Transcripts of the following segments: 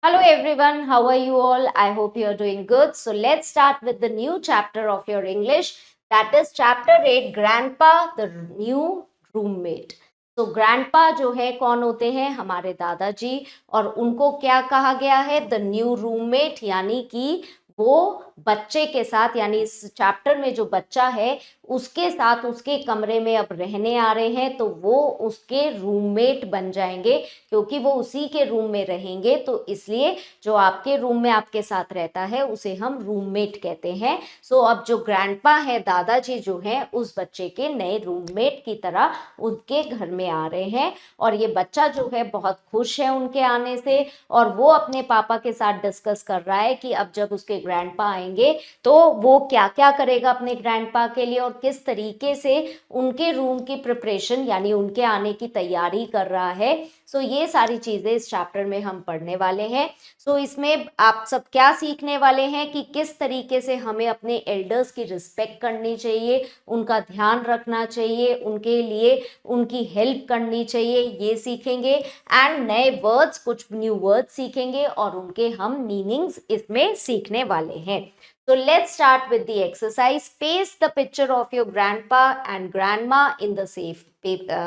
Hello everyone, how are you all? I hope you are doing good. So let's start with the new chapter of your English. That is chapter 8, Grandpa, the new roommate. तो grandpa जो है कौन होते हैं? हमारे दादाजी। और उनको क्या कहा गया है? द न्यू रूममेट, यानी कि वो बच्चे के साथ, यानी इस चैप्टर में जो बच्चा है उसके साथ उसके कमरे में अब रहने आ रहे हैं, तो वो उसके रूममेट बन जाएंगे क्योंकि वो उसी के रूम में रहेंगे। तो इसलिए जो आपके रूम में आपके साथ रहता है उसे हम रूममेट कहते हैं। सो अब जो ग्रैंडपा है, दादाजी जो हैं, उस बच्चे के नए रूममेट की तरह उनके घर में आ रहे हैं। और ये बच्चा जो है बहुत खुश है उनके आने से, और वो अपने पापा के साथ डिस्कस कर रहा है कि अब जब उसके ग्रैंडपा आएंगे तो वो क्या क्या करेगा अपने ग्रैंडपा के लिए, और किस तरीके से उनके रूम की प्रिपरेशन यानी उनके आने की तैयारी कर रहा है। सो ये सारी चीजें इस चैप्टर में हम पढ़ने वाले हैं। सो इसमें आप सब क्या सीखने वाले हैं कि किस तरीके से हमें अपने एल्डर्स की रिस्पेक्ट करनी चाहिए, उनका ध्यान रखना चाहिए, उनके लिए उनकी हेल्प करनी चाहिए, ये सीखेंगे। एंड नए वर्ड्स, कुछ न्यू वर्ड्स सीखेंगे और उनके हम मीनिंग्स इसमें सीखने वाले हैं। So let's start with the exercise. Paste the picture of your grandpa and grandma in the safe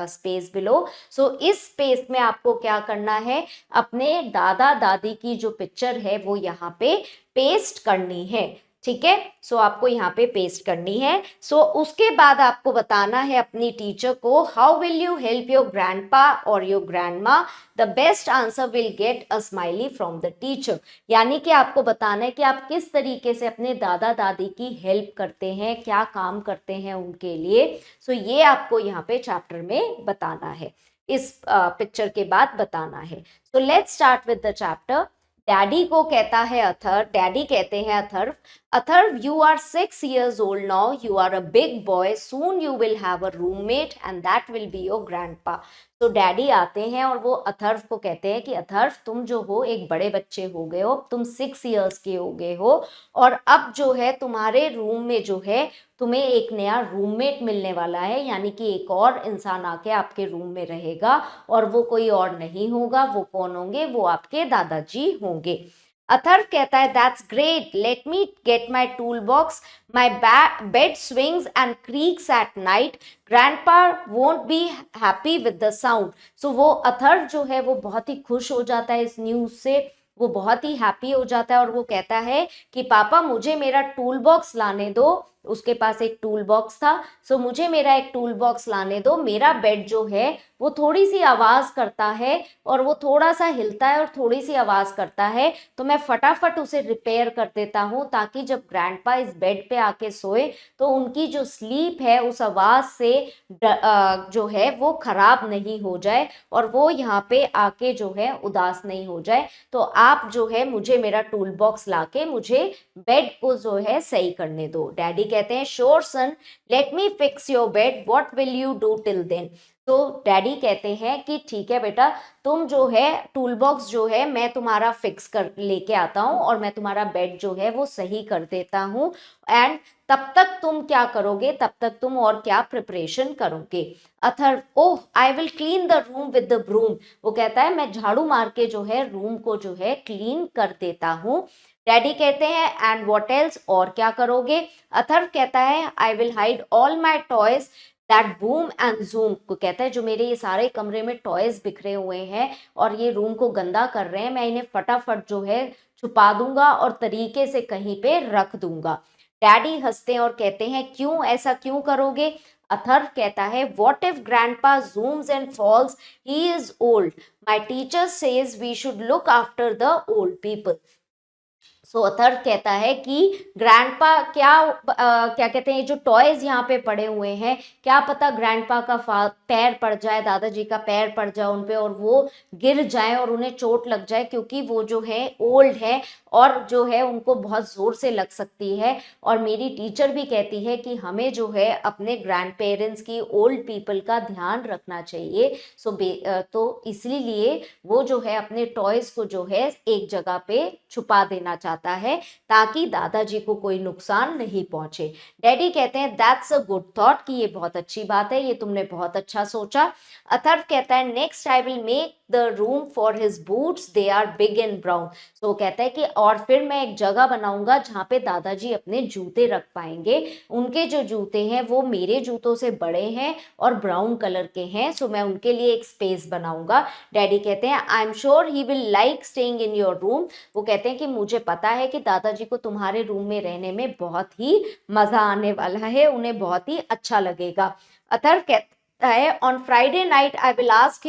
space below. So इस स्पेस में आपको क्या करना है? अपने दादा दादी की जो पिक्चर है वो यहाँ पे पेस्ट करनी है। ठीक है, सो आपको यहाँ पे पेस्ट करनी है। सो उसके बाद आपको बताना है अपनी टीचर को, how will you help your grandpa और your grandma? The best answer will get a smiley from the teacher. यानी कि आपको बताना है कि आप किस तरीके से अपने दादा दादी की हेल्प करते हैं, क्या काम करते हैं उनके लिए। सो ये आपको यहाँ पे चैप्टर में बताना है, इस पिक्चर के बाद बताना है। So let's start with the chapter. Daddy को कहता है अथर्व, डैडी कहते हैं Atharv, Atharv you are 6 years old now, you are a big boy, soon you will have a roommate and that will be your grandpa. तो डैडी आते हैं और वो अथर्व को कहते हैं कि अथर्व तुम जो हो एक बड़े बच्चे हो गए हो, तुम 6 years के हो गए हो, और अब जो है तुम्हारे रूम में जो है तुम्हें एक नया रूममेट मिलने वाला है, यानी कि एक और इंसान आके आपके रूम में रहेगा, और वो कोई और नहीं होगा। वो कौन होंगे? वो आपके दादाजी होंगे। अथर्व कहता है that's great, let me get my tool box, my bed swings and creaks at night, grandpa won't be happy with the sound. So वो अथर्व जो है वो बहुत ही खुश हो जाता है इस न्यूज से, वो बहुत ही हैप्पी हो जाता है और वो कहता है कि पापा मुझे मेरा टूल बॉक्स लाने दो। उसके पास एक टूल बॉक्स था। सो मुझे मेरा एक टूल बॉक्स लाने दो, मेरा बेड जो है वो थोड़ी सी आवाज करता है और वो थोड़ा सा हिलता है और थोड़ी सी आवाज करता है, तो मैं फटाफट उसे रिपेयर कर देता हूँ ताकि जब ग्रैंडपा इस बेड पे आके सोए तो उनकी जो स्लीप है उस आवाज से जो है वो खराब नहीं हो जाए और वो यहाँ पे आके जो है उदास नहीं हो जाए। तो आप जो है मुझे मेरा टूल बॉक्स लाके मुझे बेड को जो है सही करने दो। डैडी कहते हैं sure son, let me fix your bed, what will you do till then? तो डैडी कहते हैं कि ठीक है बेटा, तुम जो है टूल बॉक्स जो है मैं तुम्हारा फिक्स कर लेके आता हूँ और मैं तुम्हारा बेड जो है वो सही कर देता हूँ, एंड तब तक तुम क्या करोगे? तब तक तुम और क्या प्रिपरेशन करोगे? Atharva oh I will clean the room with the broom, वो कहता है मैं झाड़ू मार के जो है रूम को जो है क्लीन कर देता हूँ। डैडी कहते हैं एंड व्हाट एल्स, और क्या करोगे? अथर्व कहता है I will hide all my toys that boom and zoom, को कहता है जो मेरे ये सारे कमरे में टॉयज बिखरे हुए हैं और ये रूम को गंदा कर रहे हैं, मैं इन्हें फटाफट जो है छुपा दूंगा और तरीके से कहीं पे रख दूंगा। डैडी हंसते हैं और कहते हैं क्यों, ऐसा क्यों करोगे? अथर्व कहता है what if grandpa zooms and falls, he is old, my teacher says we should look after the old people. So Atharva कहता है कि ग्रैंडपा क्या कहते हैं, जो टॉयज यहाँ पे पड़े हुए हैं, क्या पता ग्रैंडपा का पैर पड़ जाए, दादाजी का पैर पड़ जाए उन पे और वो गिर जाए और उन्हें चोट लग जाए, क्योंकि वो जो है ओल्ड है और जो है उनको बहुत जोर से लग सकती है। और मेरी टीचर भी कहती है कि हमें जो है अपने ग्रैंड पेरेंट्स की, ओल्ड पीपल का ध्यान रखना चाहिए। तो इसलिए वो जो है अपने टॉयज को जो है एक जगह पे छुपा देना चाहता जाता है ताकि दादाजी को कोई नुकसान नहीं पहुंचे। डैडी कहते हैं दैट्स अ गुड थॉट, कि ये बहुत अच्छी बात है, ये तुमने बहुत अच्छा सोचा। अथर्व कहता है next I will make the room for his boots, they are big and brown. So कहता है कि और फिर मैं एक जगह बनाऊंगा जहाँ पे दादाजी अपने जूते रख पाएंगे। उनके जो जूते हैं वो मेरे जूतों से बड़े हैं और ब्राउन कलर के हैं, सो मैं उनके लिए एक स्पेस बनाऊंगा। डैडी कहते हैं I am sure he will like staying in your room. वो कहते हैं कि मुझे पता है कि दादाजी को तुम्हारे रूम में रहने में बहुत ही मजा आने वाला है, उन्हें बहुत ही अच्छा लगेगा। अथर्व कहता है on Friday night I will ask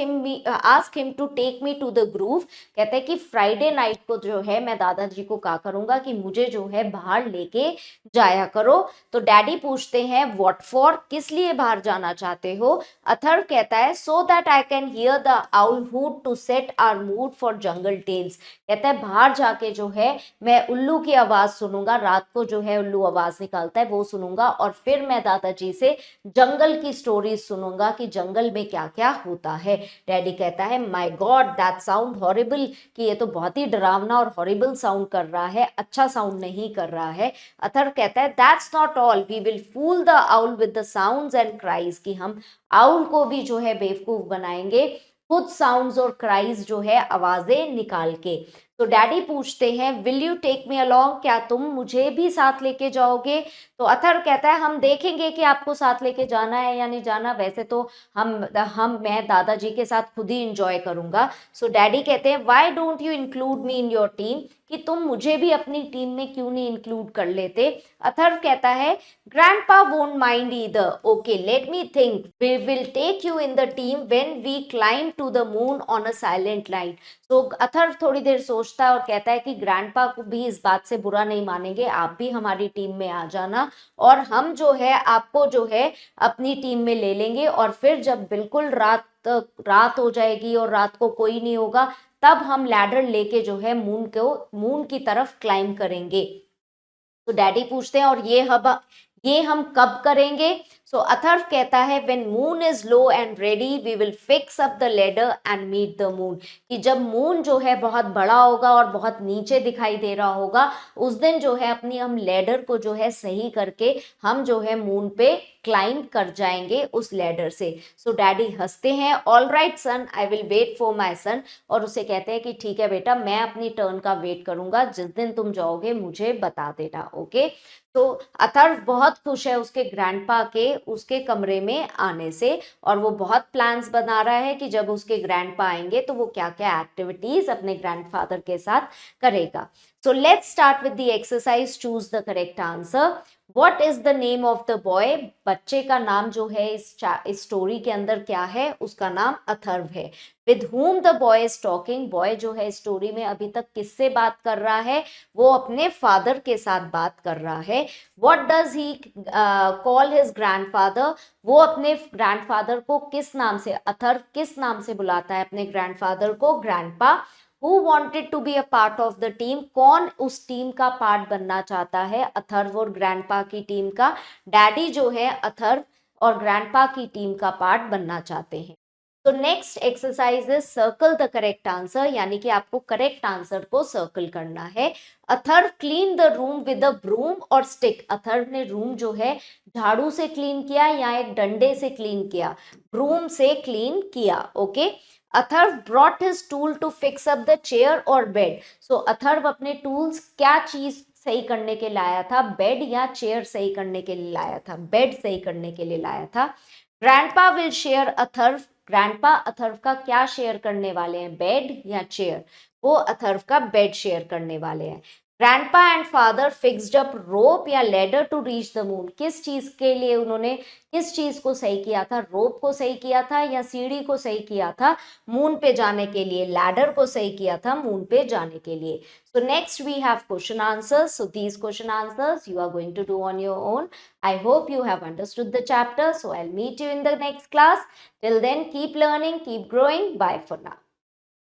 him to take me to the groove. कहते हैं कि फ्राइडे नाइट को जो है मैं दादाजी को कहा करूंगा कि मुझे जो है बाहर लेके जाया करो। तो डैडी पूछते हैं व्हाट फॉर, किस लिए बाहर जाना चाहते हो। अथर्व कहता है so that I can hear the owl hoot to set our mood for jungle tales. कहता है बाहर जाके जो है मैं उल्लू की आवाज सुनूंगा, रात को जो है उल्लू आवाज निकालता है वो सुनूंगा, और फिर मैं दादाजी से जंगल की स्टोरीज सुनूंगा कि जंगल में क्या क्या होता है। डैडी कहता है my God that sound horrible, कि ये तो बहुत ही डरावना और हॉरिबल साउंड कर रहा है, अच्छा साउंड नहीं कर रहा है। अथर्व कहता है that's not all, we will fool the owl with the sounds and cries, कि हम आउल को भी जो है बेवकूफ बनाएंगे खुद साउंड्स और क्राइज जो है आवाजें निकाल के। तो डैडी पूछते हैं will you take me along, क्या तुम मुझे भी साथ लेके जाओगे। तो अथर्व कहता है हम देखेंगे कि आपको साथ लेके जाना है या नहीं जाना, वैसे तो मैं दादाजी के साथ खुद ही इंजॉय करूंगा। सो डैडी कहते हैं why don't you include me in your team, कि तुम मुझे भी अपनी टीम में क्यों नहीं इंक्लूड कर लेते। अथर्व कहता है grandpa won't mind either, okay let me think, we will take you in the team when we climb to the moon on a silent night. तो अथर्व थोड़ी देर सोचता है और कहता है कि ग्रैंडपा को भी इस बात से बुरा नहीं मानेंगे, आप भी हमारी टीम में आ जाना और हम जो है आपको जो है अपनी टीम में ले लेंगे, और फिर जब बिल्कुल रात हो जाएगी और रात को कोई नहीं होगा तब हम लैडर लेके जो है मून की तरफ क्लाइंब करेंगे। तो डैडी पूछते हैं और ये हम कब करेंगे। सो अथर्व कहता है when moon is low and ready we will fix up the ladder and meet the moon, कि जब मून जो है बहुत बड़ा होगा और बहुत नीचे दिखाई दे रहा होगा उस दिन जो है अपनी हम लेडर को जो है सही करके हम जो है मून पे क्लाइंब कर जाएंगे उस लेडर से। सो डैडी हंसते हैं all right son I will wait for my son, और उसे कहते हैं कि ठीक है बेटा मैं अपनी टर्न का वेट करूंगा, जिस दिन तुम जाओगे मुझे बता देना, ओके। तो अथर्व बहुत खुश है उसके ग्रैंडपा के उसके कमरे में आने से, और वो बहुत प्लान्स बना रहा है कि जब उसके ग्रैंडपा आएंगे तो वो क्या क्या एक्टिविटीज अपने ग्रैंडफादर के साथ करेगा। सो let's start with the exercise, choose the correct answer. What is the name of the boy, बच्चे का नाम जो है इस स्टोरी के अंदर क्या है, उसका नाम अथर्व है। With whom the boy is talking, boy जो है स्टोरी में अभी तक किससे बात कर रहा है, वो अपने फादर के साथ बात कर रहा है। What does he call his grandfather, वो अपने ग्रैंडफादर को किस नाम से, अथर्व किस नाम से बुलाता है अपने ग्रैंडफादर को, grandpa. Who wanted to be a part of the team, कौन उस टीम का पार्ट बनना चाहता है, अथर्व और ग्रैंडपा की टीम का। डैडी जो है अथर्व और ग्रैंडपा की टीम का पार्ट बनना चाहते हैं। तो next exercise is circle the correct answer, यानी कि आपको करेक्ट आंसर को सर्कल करना है। Atharv clean the room with a broom और स्टिक, अथर्व ने रूम जो है झाड़ू से क्लीन किया या एक डंडे से क्लीन किया, ब्रूम से क्लीन किया, okay. Atharv brought his tool to fix up the chair और बेड, सो अथर्व अपने टूल्स क्या चीज सही करने के लाया था, बेड या चेयर सही करने के लिए लाया था, बेड सही करने के लिए लाया था। Grandpa will share Atharva, grandpa Atharva का क्या शेयर करने वाले हैं, बेड या चेयर, वो अथर्व का बेड शेयर करने वाले हैं। Grandpa and father fixed up rope या ladder to reach the moon, किस चीज के लिए उन्होंने किस चीज को सही किया था, रोप को सही किया था या सीढ़ी को सही किया था मून पे जाने के लिए, लैडर को सही किया था मून पे जाने के लिए। So next we have question answers. So these question answers you are going to do on your own. I hope you have understood the chapter. So I'll meet you in the next class. Till then, keep learning, keep growing. Bye for now.